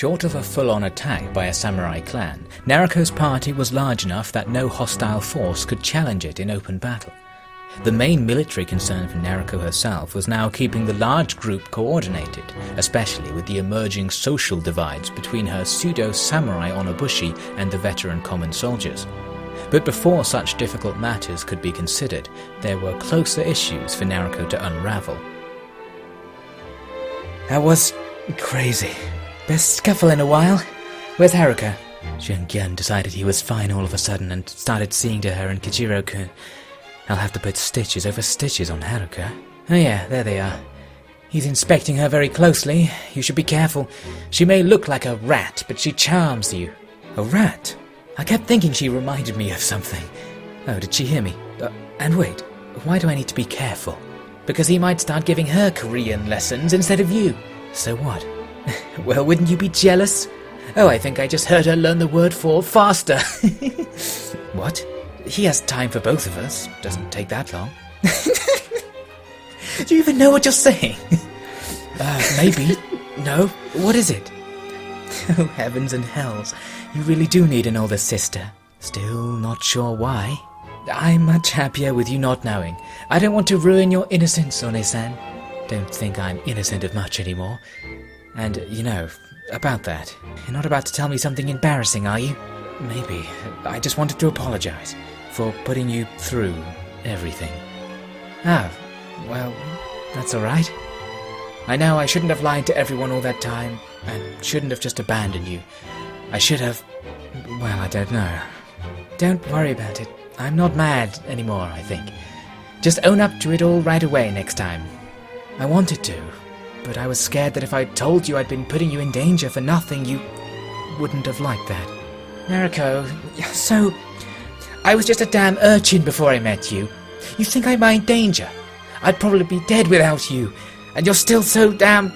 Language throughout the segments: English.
Short of a full-on attack by a samurai clan, Nariko's party was large enough that no hostile force could challenge it in open battle. The main military concern for Nariko herself was now keeping the large group coordinated, especially with the emerging social divides between her pseudo-samurai onobushi and the veteran common soldiers. But before such difficult matters could be considered, there were closer issues for Nariko to unravel. That was crazy. Best scuffle in a while. Where's Haruka? Shingyun decided he was fine all of a sudden and started seeing to her and Kichiro-kun. I'll have to put stitches over stitches on Haruka. Oh yeah, there they are. He's inspecting her very closely. You should be careful. She may look like a rat, but she charms you. A rat? I kept thinking she reminded me of something. Oh, did she hear me? And wait, why do I need to be careful? Because he might start giving her Korean lessons instead of you. So what? Well, wouldn't you be jealous? Oh, I think I just heard her learn the word for faster. What? He has time for both of us. Doesn't take that long. Do you even know what you're saying? Maybe. No? What is it? Oh, heavens and hells. You really do need an older sister. Still not sure why. I'm much happier with you not knowing. I don't want to ruin your innocence, One-san. Don't think I'm innocent of much anymore. And, you know, about that. You're not about to tell me something embarrassing, are you? Maybe. I just wanted to apologize for putting you through everything. Ah, well, that's alright. I know I shouldn't have lied to everyone all that time, and shouldn't have just abandoned you. I should have... well, I don't know. Don't worry about it. I'm not mad anymore, I think. Just own up to it all right away next time. I wanted to, but I was scared that if I told you I'd been putting you in danger for nothing, you wouldn't have liked that. Nariko, so... I was just a damn urchin before I met you. You think I mind danger? I'd probably be dead without you, and you're still so damn...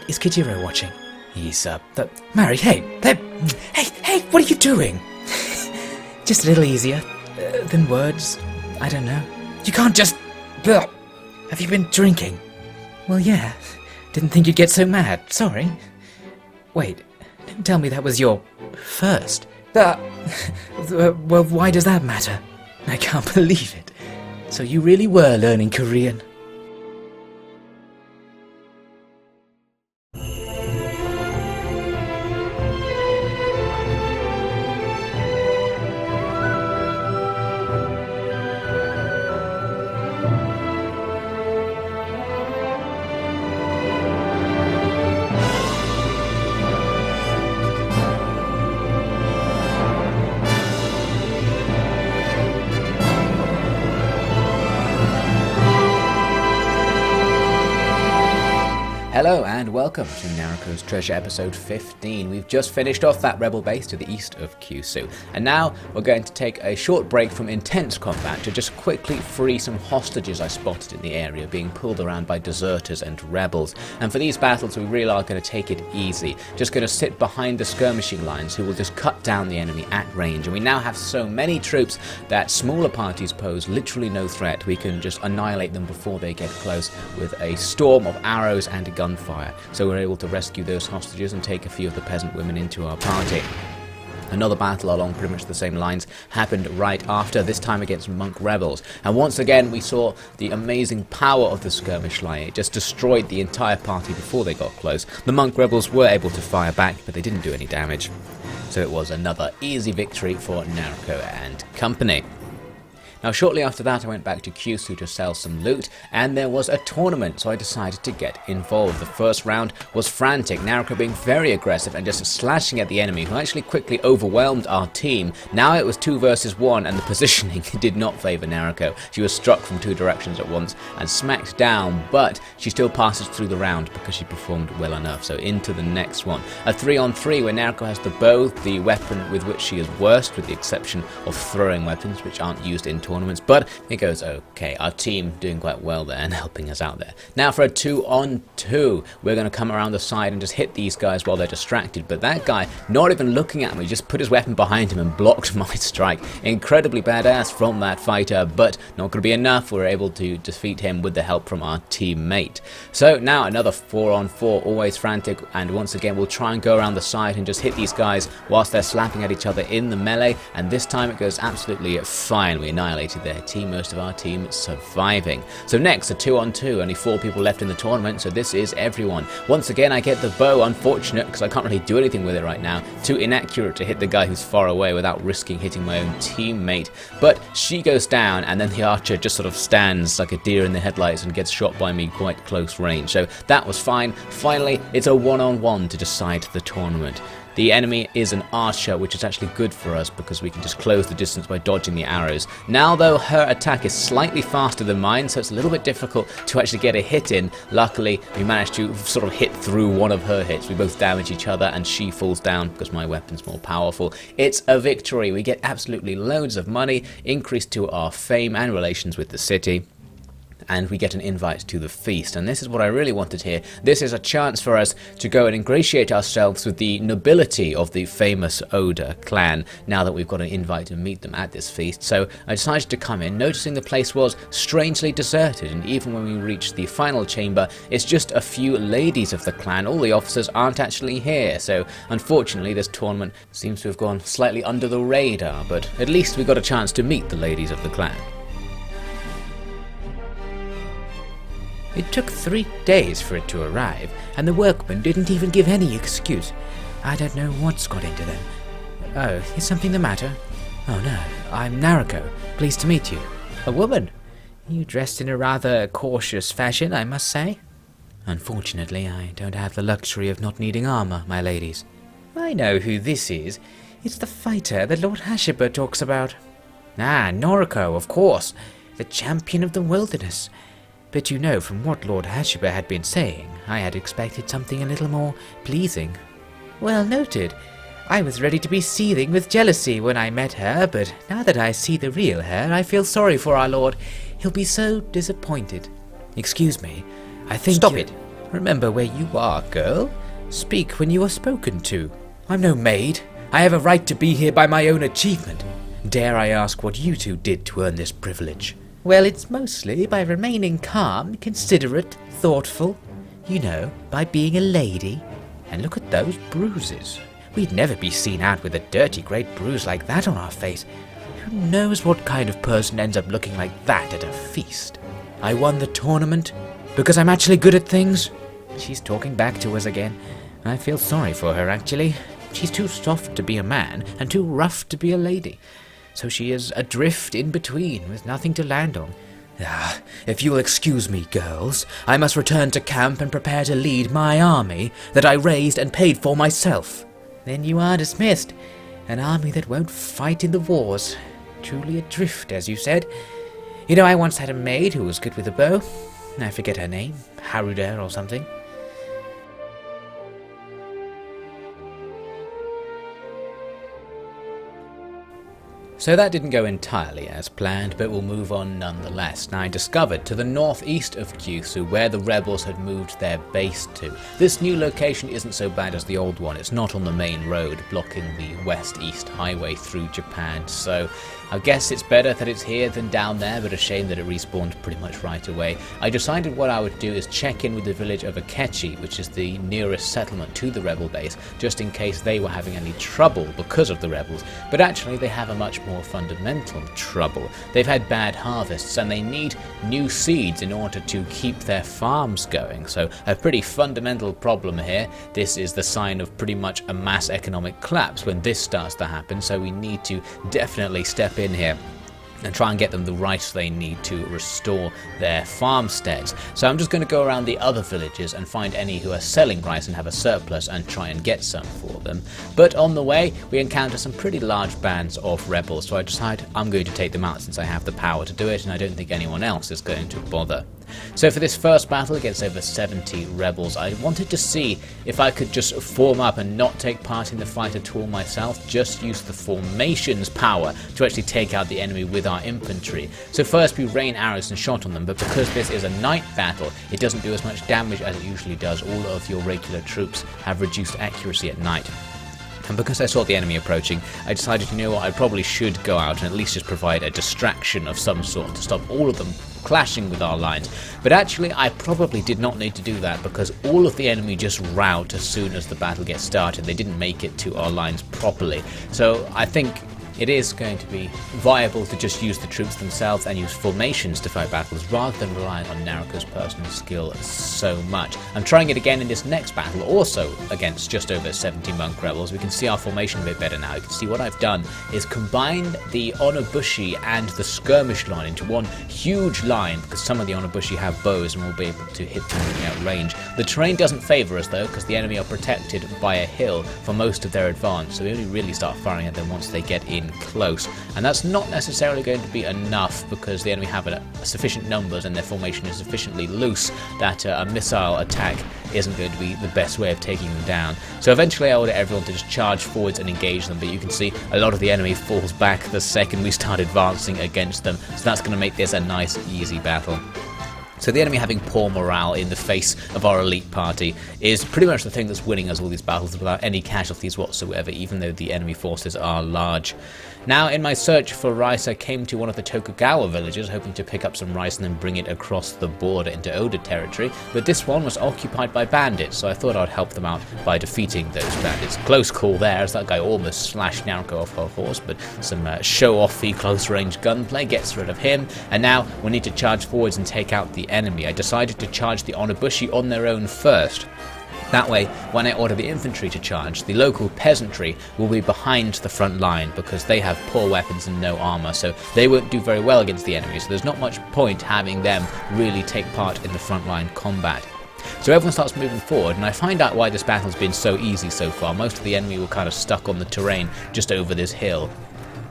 Is Kichiro watching? He's, Mary, hey, what are you doing? Just a little easier than words. I don't know. You can't just... Have you been drinking? Well, yeah. Didn't think you'd get so mad. Sorry. Wait, don't tell me that was your first. Well, why does that matter? I can't believe it. So you really were learning Korean? Hello and welcome to Nariko's Treasure episode 15. We've just finished off that rebel base to the east of Kyushu, and now we're going to take a short break from intense combat to just quickly free some hostages I spotted in the area being pulled around by deserters and rebels. And for these battles we really are going to take it easy, just going to sit behind the skirmishing lines who will just cut down the enemy at range. And we now have so many troops that smaller parties pose literally no threat. We can just annihilate them before they get close with a storm of arrows and gunfire. So we're able to rescue those hostages and take a few of the peasant women into our party. Another battle along pretty much the same lines happened right after, this time against monk rebels. And once again we saw the amazing power of the skirmish line. It just destroyed the entire party before they got close. The monk rebels were able to fire back, but they didn't do any damage. So it was another easy victory for Nariko and company. Now shortly after that I went back to Kyushu to sell some loot, and there was a tournament, so I decided to get involved. The first round was frantic, Nariko being very aggressive and just slashing at the enemy, who actually quickly overwhelmed our team. Now it was 2 versus 1, and the positioning did not favour Nariko. She was struck from 2 directions at once and smacked down, but she still passes through the round because she performed well enough. So into the next one. A 3-on-3 where Nariko has the bow, the weapon with which she is worst, with the exception of throwing weapons which aren't used in tournaments, but it goes okay. Our team doing quite well there and helping us out there. Now for a 2-on-2, we're going to come around the side and just hit these guys while they're distracted, but that guy, not even looking at me, just put his weapon behind him and blocked my strike. Incredibly badass from that fighter, but not going to be enough. We're able to defeat him with the help from our teammate. So now another 4-on-4, always frantic, and once again we'll try and go around the side and just hit these guys whilst they're slapping at each other in the melee, and this time it goes absolutely fine. We annihilated their team, most of our team surviving. So next, a 2-on-2, only 4 people left in the tournament, so this is everyone. Once again I get the bow, unfortunate because I can't really do anything with it right now. Too inaccurate to hit the guy who's far away without risking hitting my own teammate, but she goes down and then the archer just sort of stands like a deer in the headlights and gets shot by me quite close range, so that was fine. Finally, it's a 1-on-1 to decide the tournament. The enemy is an archer, which is actually good for us because we can just close the distance by dodging the arrows. Now though, her attack is slightly faster than mine, so it's a little bit difficult to actually get a hit in. Luckily, we managed to sort of hit through one of her hits. We both damage each other and she falls down because my weapon's more powerful. It's a victory. We get absolutely loads of money, increase to our fame and relations with the city, and we get an invite to the feast. And this is what I really wanted here. This is a chance for us to go and ingratiate ourselves with the nobility of the famous Oda clan, now that we've got an invite to meet them at this feast. So I decided to come in, noticing the place was strangely deserted, and even when we reached the final chamber, it's just a few ladies of the clan. All the officers aren't actually here, so unfortunately this tournament seems to have gone slightly under the radar, but at least we got a chance to meet the ladies of the clan. It took 3 days for it to arrive, and the workmen didn't even give any excuse. I don't know what's got into them. Oh, is something the matter? Oh no, I'm Nariko. Pleased to meet you. A woman? You dressed in a rather cautious fashion, I must say. Unfortunately, I don't have the luxury of not needing armor, my ladies. I know who this is. It's the fighter that Lord Hashiba talks about. Ah, Nariko, of course. The champion of the wilderness. But you know, from what Lord Hashiba had been saying, I had expected something a little more pleasing. Well noted. I was ready to be seething with jealousy when I met her, but now that I see the real her, I feel sorry for our lord. He'll be so disappointed. Excuse me, I think— Stop it! Remember where you are, girl. Speak when you are spoken to. I'm no maid. I have a right to be here by my own achievement. Dare I ask what you two did to earn this privilege? Well, it's mostly by remaining calm, considerate, thoughtful. You know, by being a lady. And look at those bruises. We'd never be seen out with a dirty great bruise like that on our face. Who knows what kind of person ends up looking like that at a feast? I won the tournament because I'm actually good at things. She's talking back to us again. I feel sorry for her, actually. She's too soft to be a man and too rough to be a lady. So she is adrift in between, with nothing to land on. Ah, if you'll excuse me, girls, I must return to camp and prepare to lead my army that I raised and paid for myself. Then you are dismissed. An army that won't fight in the wars. Truly adrift, as you said. You know, I once had a maid who was good with a bow. I forget her name, Haruda or something. So that didn't go entirely as planned, but we'll move on nonetheless. Now I discovered to the northeast of Kyushu where the rebels had moved their base to. This new location isn't so bad as the old one. It's not on the main road, blocking the west-east highway through Japan, so I guess it's better that it's here than down there, but a shame that it respawned pretty much right away. I decided what I would do is check in with the village of Akechi, which is the nearest settlement to the rebel base, just in case they were having any trouble because of the rebels. But actually they have a much more fundamental trouble. They've had bad harvests and they need new seeds in order to keep their farms going. So a pretty fundamental problem here. This is the sign of pretty much a mass economic collapse when this starts to happen, so we need to definitely step in here and try and get them the rice they need to restore their farmsteads. So I'm just going to go around the other villages and find any who are selling rice and have a surplus and try and get some for them. But on the way we encounter some pretty large bands of rebels, so I decide I'm going to take them out since I have the power to do it and I don't think anyone else is going to bother. So for this first battle against over 70 rebels, I wanted to see if I could just form up and not take part in the fight at all myself, just use the formation's power to actually take out the enemy with our infantry. So first we rain arrows and shot on them, but because this is a night battle, it doesn't do as much damage as it usually does. All of your regular troops have reduced accuracy at night. And because I saw the enemy approaching, I decided, you know what, I probably should go out and at least just provide a distraction of some sort to stop all of them clashing with our lines. But actually, I probably did not need to do that, because all of the enemy just rout as soon as the battle gets started. They didn't make it to our lines properly. So I think it is going to be viable to just use the troops themselves and use formations to fight battles rather than relying on Nariko's personal skill so much. I'm trying it again in this next battle, also against just over 70 monk rebels. We can see our formation a bit better now. You can see what I've done is combined the Onobushi and the skirmish line into one huge line, because some of the Onobushi have bows and will be able to hit them at range. The terrain doesn't favour us though, because the enemy are protected by a hill for most of their advance, so we only really start firing at them once they get in close, and that's not necessarily going to be enough, because the enemy have sufficient numbers and their formation is sufficiently loose that a missile attack isn't going to be the best way of taking them down. So eventually I order everyone to just charge forwards and engage them, but you can see a lot of the enemy falls back the second we start advancing against them, so that's going to make this a nice easy battle. So the enemy having poor morale in the face of our elite party is pretty much the thing that's winning us all these battles without any casualties whatsoever, even though the enemy forces are large. Now, in my search for rice, I came to one of the Tokugawa villages, hoping to pick up some rice and then bring it across the border into Oda territory, but this one was occupied by bandits, so I thought I'd help them out by defeating those bandits. Close call there, as that guy almost slashed Nariko off her horse, but some show-offy close-range gunplay gets rid of him, and now we need to charge forwards and take out the enemy. I decided to charge the Onobushi on their own first. That way, when I order the infantry to charge, the local peasantry will be behind the front line, because they have poor weapons and no armour, so they won't do very well against the enemy, so there's not much point having them really take part in the frontline combat. So everyone starts moving forward, and I find out why this battle's been so easy so far. Most of the enemy were kind of stuck on the terrain just over this hill.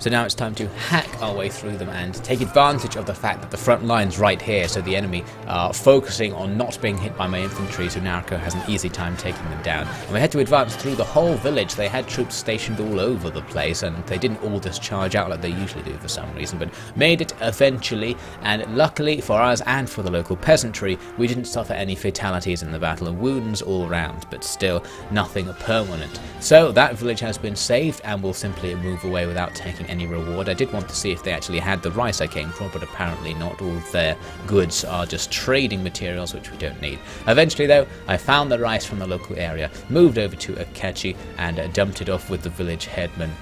So now it's time to hack our way through them and take advantage of the fact that the front line's right here, so the enemy are focusing on not being hit by my infantry, so Nariko has an easy time taking them down. And we had to advance through the whole village. They had troops stationed all over the place, and they didn't all just charge out like they usually do for some reason, but made it eventually, and luckily for us and for the local peasantry, we didn't suffer any fatalities in the battle, and wounds all round, but still nothing permanent. So that village has been saved, and we'll simply move away without taking any reward. I did want to see if they actually had the rice I came for, but apparently not. All of their goods are just trading materials, which we don't need. Eventually though, I found the rice from the local area, moved over to Akechi, and dumped it off with the village headman.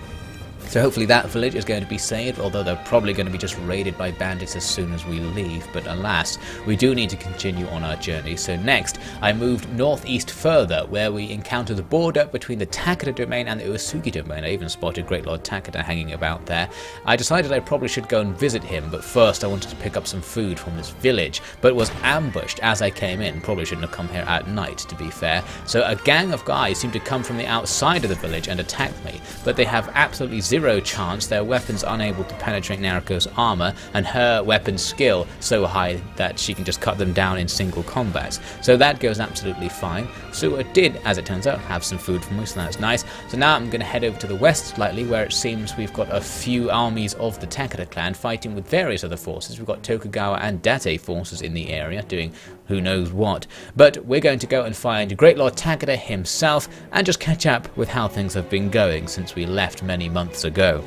So hopefully that village is going to be saved, although they're probably going to be just raided by bandits as soon as we leave. But alas, we do need to continue on our journey. So next, I moved northeast further, where we encountered the border between the Takeda domain and the Uesugi domain. I even spotted Great Lord Takeda hanging about there. I decided I probably should go and visit him, but first I wanted to pick up some food from this village, but was ambushed as I came in. Probably shouldn't have come here at night, to be fair. So a gang of guys seemed to come from the outside of the village and attack me, but they have absolutely zero chance, their weapons unable to penetrate Nariko's armor, and her weapon skill so high that she can just cut them down in single combats. So that goes absolutely fine. So it did, as it turns out, have some food from me, so that's nice. So now I'm going to head over to the west slightly, where it seems we've got a few armies of the Takeda clan fighting with various other forces. We've got Tokugawa and Date forces in the area doing who knows what. But we're going to go and find Great Lord Takeda himself and just catch up with how things have been going since we left many months ago.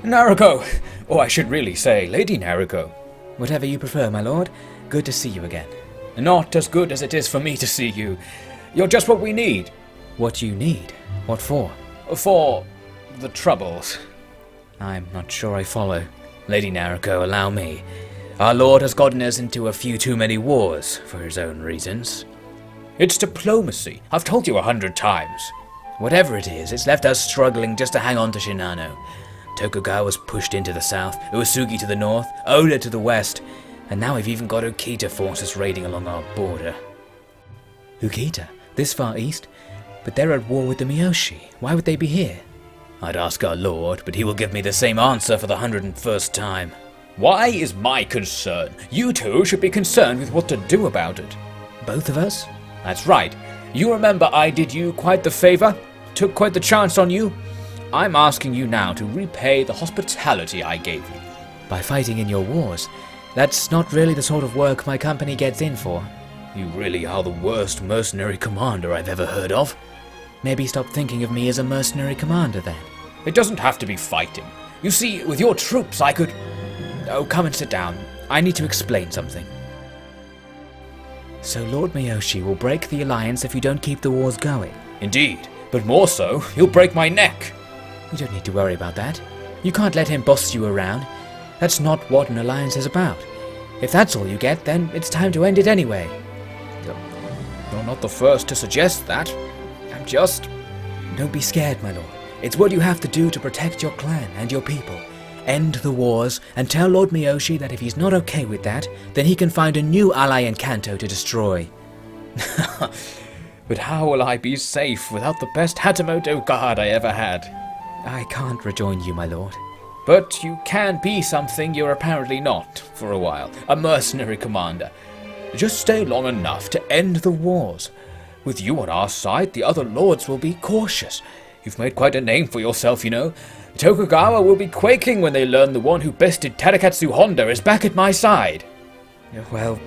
Nariko! Or I should really say, Lady Nariko. Whatever you prefer, my lord. Good to see you again. Not as good as it is for me to see you. You're just what we need. What you need? What for? For the troubles. I'm not sure I follow. Lady Nariko, allow me. Our lord has gotten us into a few too many wars, for his own reasons. It's diplomacy. I've told you 100 times. Whatever it is, it's left us struggling just to hang on to Shinano. Tokugawa's pushed into the south, Uesugi to the north, Oda to the west, and now we've even got Okita forces raiding along our border. Okita? This far east? But they're at war with the Miyoshi. Why would they be here? I'd ask our lord, but he will give me the same answer for the 101st time. Why is my concern? You two should be concerned with what to do about it. Both of us? That's right. You remember I did you quite the favor? Took quite the chance on you? I'm asking you now to repay the hospitality I gave you. By fighting in your wars. That's not really the sort of work my company gets in for. You really are the worst mercenary commander I've ever heard of. Maybe stop thinking of me as a mercenary commander then. It doesn't have to be fighting. You see, with your troops I could... Oh, come and sit down. I need to explain something. So Lord Miyoshi will break the alliance if you don't keep the wars going. Indeed, but more so, he'll break my neck. You don't need to worry about that. You can't let him boss you around. That's not what an alliance is about. If that's all you get, then it's time to end it anyway. You're not the first to suggest that. I'm just... Don't be scared, my lord. It's what you have to do to protect your clan and your people. End the wars and tell Lord Miyoshi that if he's not okay with that, then he can find a new ally in Kanto to destroy. But how will I be safe without the best Hatamoto guard I ever had? I can't rejoin you, my lord. But you can be something you're apparently not, for a while. A mercenary commander. Just stay long enough to end the wars. With you on our side, the other lords will be cautious. You've made quite a name for yourself, you know. Tokugawa will be quaking when they learn the one who bested Tarakatsu Honda is back at my side. Well,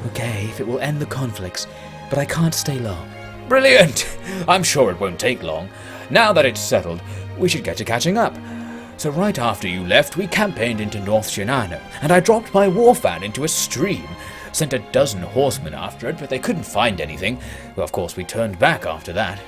okay, if it will end the conflicts, but I can't stay long. Brilliant! I'm sure it won't take long. Now that it's settled, we should get to catching up. So right after you left, we campaigned into North Shinano, and I dropped my war fan into a stream. Sent a dozen horsemen after it, but they couldn't find anything. Well, of course, we turned back after that.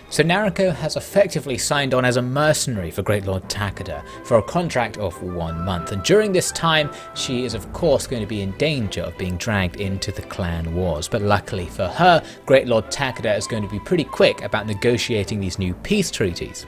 So Nariko has effectively signed on as a mercenary for Great Lord Takeda for a contract of 1 month, and during this time she is of course going to be in danger of being dragged into the clan wars, but luckily for her, Great Lord Takeda is going to be pretty quick about negotiating these new peace treaties.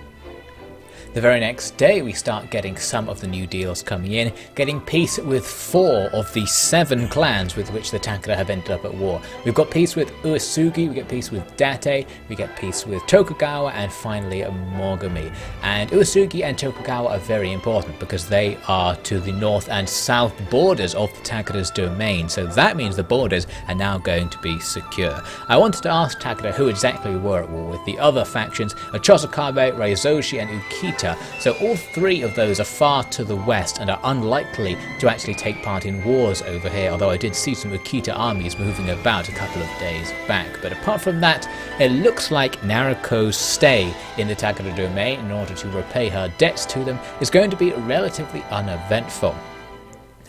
The very next day we start getting some of the new deals coming in, getting peace with 4 of the 7 clans with which the Takeda have ended up at war. We've got peace with Uesugi, we get peace with Date, we get peace with Tokugawa, and finally Mogami. And Uesugi and Tokugawa are very important because they are to the north and south borders of the Takeda's domain, so that means the borders are now going to be secure. I wanted to ask Takeda who exactly we were at war with. The other factions are Chosokabe, Reizoshi, and Ukita. So all 3 of those are far to the west and are unlikely to actually take part in wars over here, although I did see some Ukita armies moving about a couple of days back. But apart from that, it looks like Nariko's stay in the Takeda domain in order to repay her debts to them is going to be relatively uneventful.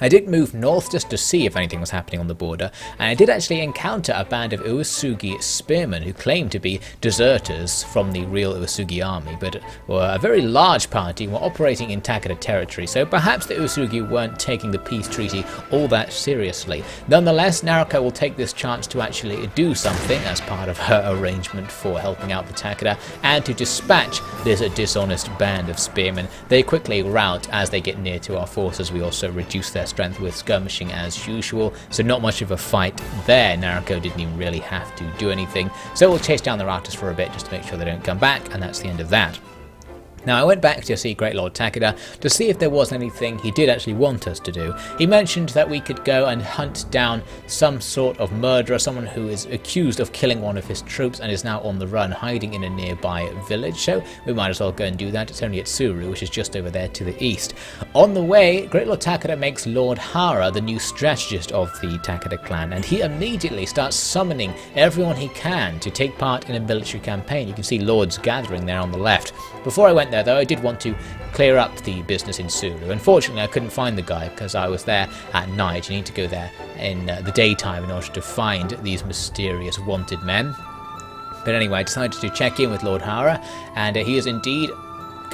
I did move north just to see if anything was happening on the border, and I did actually encounter a band of Uesugi spearmen who claimed to be deserters from the real Uesugi army, but were a very large party and were operating in Takeda territory, so perhaps the Uesugi weren't taking the peace treaty all that seriously. Nonetheless, Nariko will take this chance to actually do something as part of her arrangement for helping out the Takeda, and to dispatch this dishonest band of spearmen. They quickly rout as they get near to our forces. We also reduce their strength with skirmishing as usual, so not much of a fight there. Nariko didn't even really have to do anything, so we'll chase down the routers for a bit just to make sure they don't come back, and that's the end of that. Now I went back to see Great Lord Takeda to see if there was anything he did actually want us to do. He mentioned that we could go and hunt down some sort of murderer, someone who is accused of killing one of his troops and is now on the run, hiding in a nearby village, so we might as well go and do that. It's only at Tsuru, which is just over there to the east. On the way, Great Lord Takeda makes Lord Hara the new strategist of the Takeda clan, and he immediately starts summoning everyone he can to take part in a military campaign. You can see lords gathering there on the left. Before I went there though, I did want to clear up the business in Tsuru. Unfortunately, I couldn't find the guy because I was there at night. You need to go there in the daytime in order to find these mysterious wanted men. But anyway, I decided to check in with Lord Hara, and he is indeed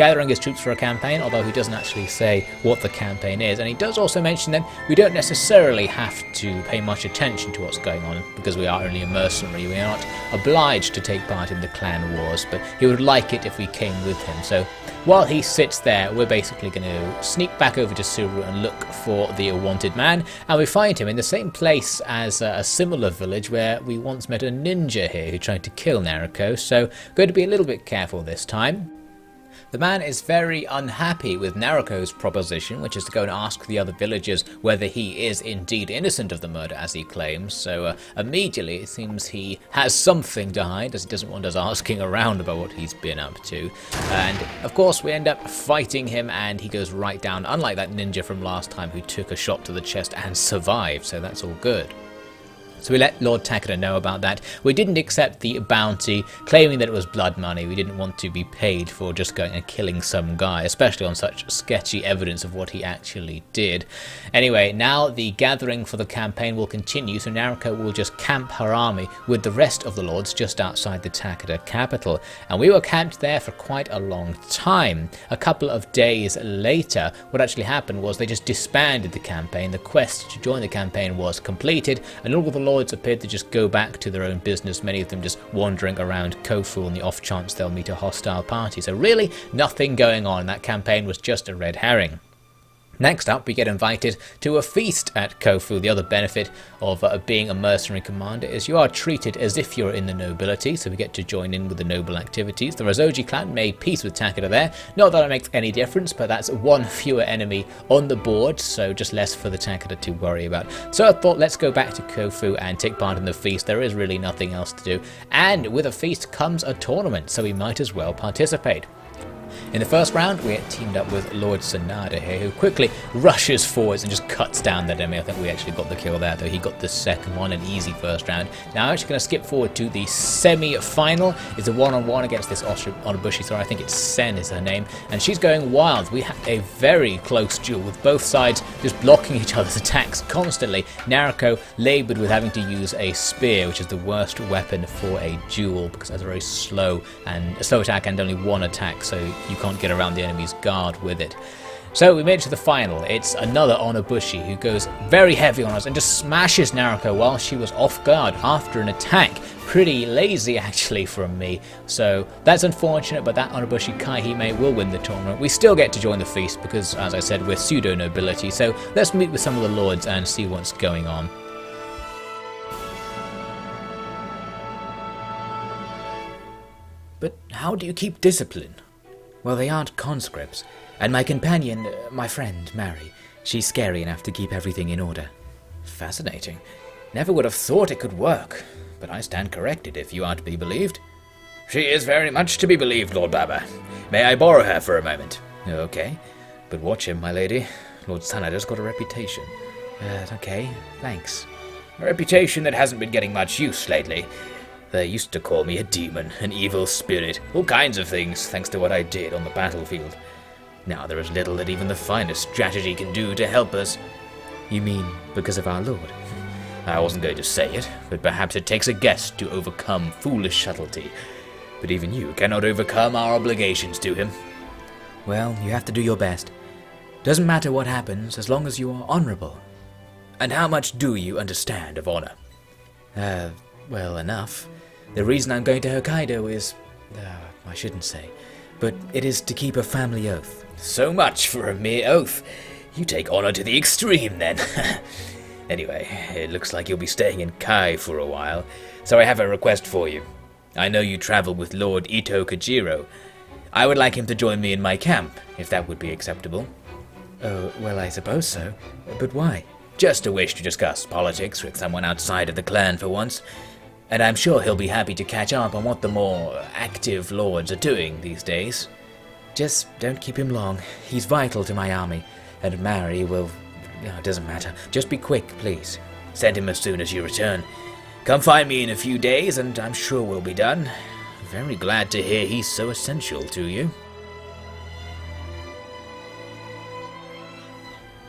gathering his troops for a campaign, although he doesn't actually say what the campaign is. And he does also mention that we don't necessarily have to pay much attention to what's going on because we are only a mercenary. We are not obliged to take part in the clan wars, but he would like it if we came with him. So while he sits there, we're basically going to sneak back over to Suru and look for the wanted man, and we find him in the same place as a similar village where we once met a ninja here who tried to kill Nariko, so going to be a little bit careful this time. The man is very unhappy with Nariko's proposition, which is to go and ask the other villagers whether he is indeed innocent of the murder as he claims, so immediately it seems he has something to hide as he doesn't want us asking around about what he's been up to. And of course we end up fighting him and he goes right down, unlike that ninja from last time who took a shot to the chest and survived, so that's all good. So we let Lord Takeda know about that. We didn't accept the bounty, claiming that it was blood money. We didn't want to be paid for just going and killing some guy, especially on such sketchy evidence of what he actually did. Anyway, now the gathering for the campaign will continue, so Nariko will just camp her army with the rest of the lords just outside the Takeda capital. And we were camped there for quite a long time. A couple of days later, what actually happened was they just disbanded the campaign. The quest to join the campaign was completed, and all of the lords appeared to just go back to their own business, many of them just wandering around Kofu on the off chance they'll meet a hostile party. So really nothing going on. That campaign was just a red herring. Next up, we get invited to a feast at Kofu. The other benefit of being a mercenary commander is you are treated as if you're in the nobility, so we get to join in with the noble activities. The Razoji clan made peace with Takeda there. Not that it makes any difference, but that's one fewer enemy on the board, so just less for the Takeda to worry about. So I thought, let's go back to Kofu and take part in the feast. There is really nothing else to do. And with a feast comes a tournament, so we might as well participate. In the first round, we get teamed up with Lord Sanada here, who quickly rushes forwards and just cuts down that enemy. I think we actually got the kill there, though he got the second one, an easy first round. Now I'm actually going to skip forward to the semi-final. It's a one-on-one against this Onabushi, sorry, I think it's Sen is her name, and she's going wild. We have a very close duel with both sides just blocking each other's attacks constantly. Nariko laboured with having to use a spear, which is the worst weapon for a duel because it has a very slow attack and only one attack, so you can't get around the enemy's guard with it. So we made it to the final. It's another Onabushi who goes very heavy on us and just smashes Nariko while she was off guard after an attack. Pretty lazy actually from me. So that's unfortunate, but that Onabushi Kaihime will win the tournament. We still get to join the feast because, as I said, we're pseudo-nobility. So let's meet with some of the lords and see what's going on. But how do you keep discipline? Well, they aren't conscripts, and my companion, my friend, Mary, she's scary enough to keep everything in order. Fascinating. Never would have thought it could work, but I stand corrected if you are to be believed. She is very much to be believed, Lord Baba. May I borrow her for a moment? Okay, but watch him, my lady. Lord Sanada's got a reputation. Okay, thanks. A reputation that hasn't been getting much use lately. They used to call me a demon, an evil spirit, all kinds of things, thanks to what I did on the battlefield. Now there is little that even the finest strategy can do to help us. You mean because of our lord? I wasn't going to say it, but perhaps it takes a guest to overcome foolish subtlety. But even you cannot overcome our obligations to him. Well, you have to do your best. Doesn't matter what happens, as long as you are honourable. And how much do you understand of honour? Well, enough. The reason I'm going to Hokkaido is... I shouldn't say. But it is to keep a family oath. So much for a mere oath. You take honour to the extreme, then. Anyway, it looks like you'll be staying in Kai for a while, so I have a request for you. I know you travel with Lord Ito Kojiro. I would like him to join me in my camp, if that would be acceptable. Oh, well, I suppose so. But why? Just a wish to discuss politics with someone outside of the clan for once. And I'm sure he'll be happy to catch up on what the more active lords are doing these days. Just don't keep him long. He's vital to my army. And Mary will... it doesn't matter. Just be quick, please. Send him as soon as you return. Come find me in a few days and I'm sure we'll be done. Very glad to hear he's so essential to you.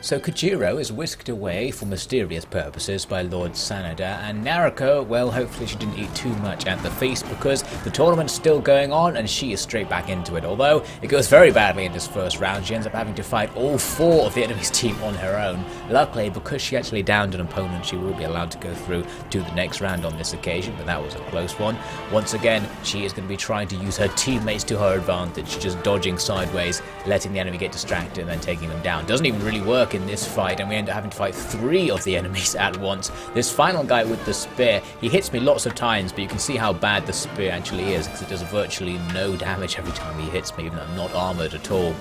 So Kojiro is whisked away for mysterious purposes by Lord Sanada, and Nariko, well, hopefully she didn't eat too much at the feast because the tournament's still going on and she is straight back into it. Although it goes very badly in this first round, she ends up having to fight all 4 of the enemy's team on her own. Luckily, because she actually downed an opponent, she will be allowed to go through to the next round on this occasion, but that was a close one. Once again, she is going to be trying to use her teammates to her advantage, just dodging sideways, letting the enemy get distracted and then taking them down. Doesn't even really work in this fight, and we end up having to fight 3 of the enemies at once. This final guy with the spear, he hits me lots of times, but you can see how bad the spear actually is, because it does virtually no damage every time he hits me, even though I'm not armoured at all.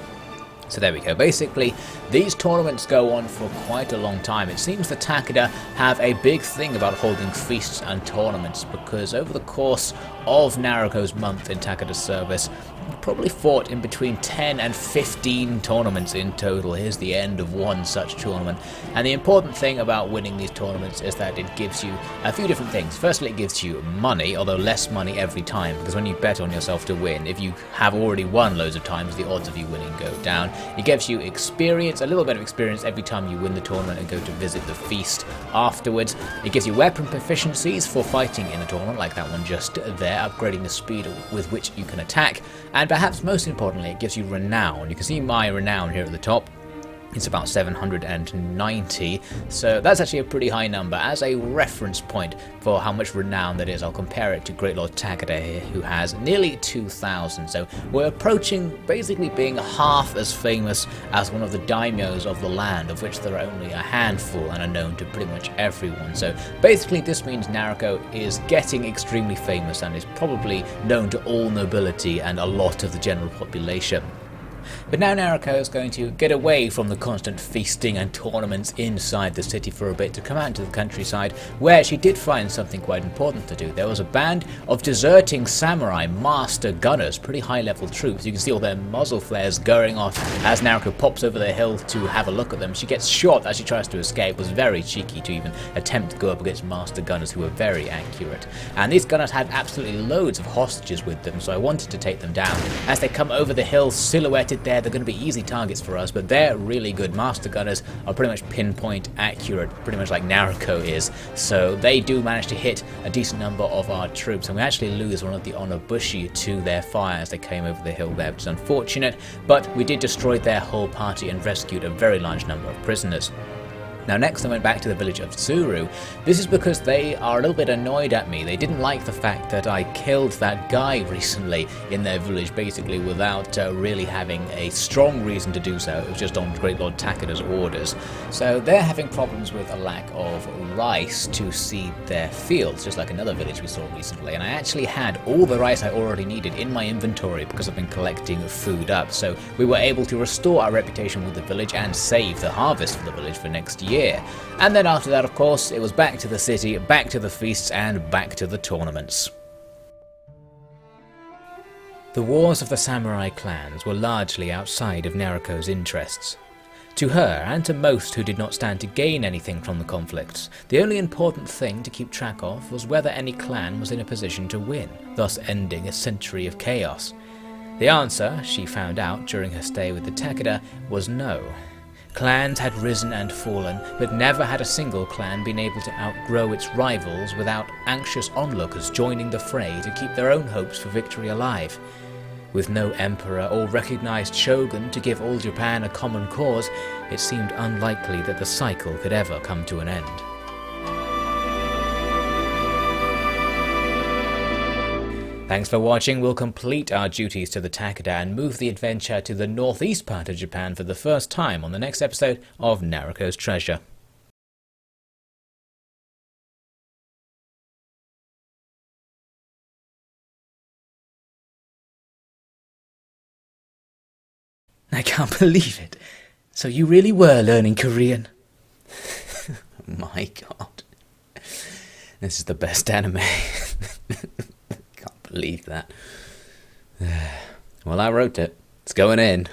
So there we go. Basically, these tournaments go on for quite a long time. It seems the Takeda have a big thing about holding feasts and tournaments, because over the course of Nariko's month in Takeda's service, he probably fought in between 10 and 15 tournaments in total. Here's the end of one such tournament. And the important thing about winning these tournaments is that it gives you a few different things. Firstly, it gives you money, although less money every time, because when you bet on yourself to win, if you have already won loads of times, the odds of you winning go down. It gives you experience, a little bit of experience every time you win the tournament and go to visit the feast afterwards. It gives you weapon proficiencies for fighting in a tournament, like that one just there, upgrading the speed with which you can attack. And perhaps most importantly, it gives you renown. You can see my renown here at the top. It's about 790, so that's actually a pretty high number. As a reference point for how much renown that is, I'll compare it to Great Lord Takeda here, who has nearly 2,000. So we're approaching basically being half as famous as one of the daimyos of the land, of which there are only a handful and are known to pretty much everyone. So basically this means Nariko is getting extremely famous and is probably known to all nobility and a lot of the general population. But now Nariko is going to get away from the constant feasting and tournaments inside the city for a bit to come out into the countryside, where she did find something quite important to do. There was a band of deserting samurai master gunners, pretty high level troops. You can see all their muzzle flares going off as Nariko pops over the hill to have a look at them. She gets shot as she tries to escape. It was very cheeky to even attempt to go up against master gunners who were very accurate. And these gunners had absolutely loads of hostages with them, so I wanted to take them down. As they come over the hill silhouetted there, they're going to be easy targets for us, but they're really good. Master gunners are pretty much pinpoint accurate, pretty much like Nariko is, so they do manage to hit a decent number of our troops, and we actually lose one of the Onobushi to their fire as they came over the hill there, which is unfortunate, but we did destroy their whole party and rescued a very large number of prisoners. Now next I went back to the village of Tsuru. This is because they are a little bit annoyed at me. They didn't like the fact that I killed that guy recently in their village, basically without really having a strong reason to do so. It was just on Great Lord Takeda's orders. So they're having problems with a lack of rice to seed their fields, just like another village we saw recently. And I actually had all the rice I already needed in my inventory because I've been collecting food up. So we were able to restore our reputation with the village and save the harvest for the village for next year. And then after that, of course, it was back to the city, back to the feasts, and back to the tournaments. The wars of the samurai clans were largely outside of Nariko's interests. To her, and to most who did not stand to gain anything from the conflicts, the only important thing to keep track of was whether any clan was in a position to win, thus ending a century of chaos. The answer, she found out during her stay with the Takeda, was no. Clans had risen and fallen, but never had a single clan been able to outgrow its rivals without anxious onlookers joining the fray to keep their own hopes for victory alive. With no emperor or recognized shogun to give all Japan a common cause, it seemed unlikely that the cycle could ever come to an end. Thanks for watching. We'll complete our duties to the Takeda and move the adventure to the northeast part of Japan for the first time on the next episode of Nariko's Treasure. I can't believe it. So you really were learning Korean? My god. This is the best anime. Believe that. Well, I wrote it. It's going in.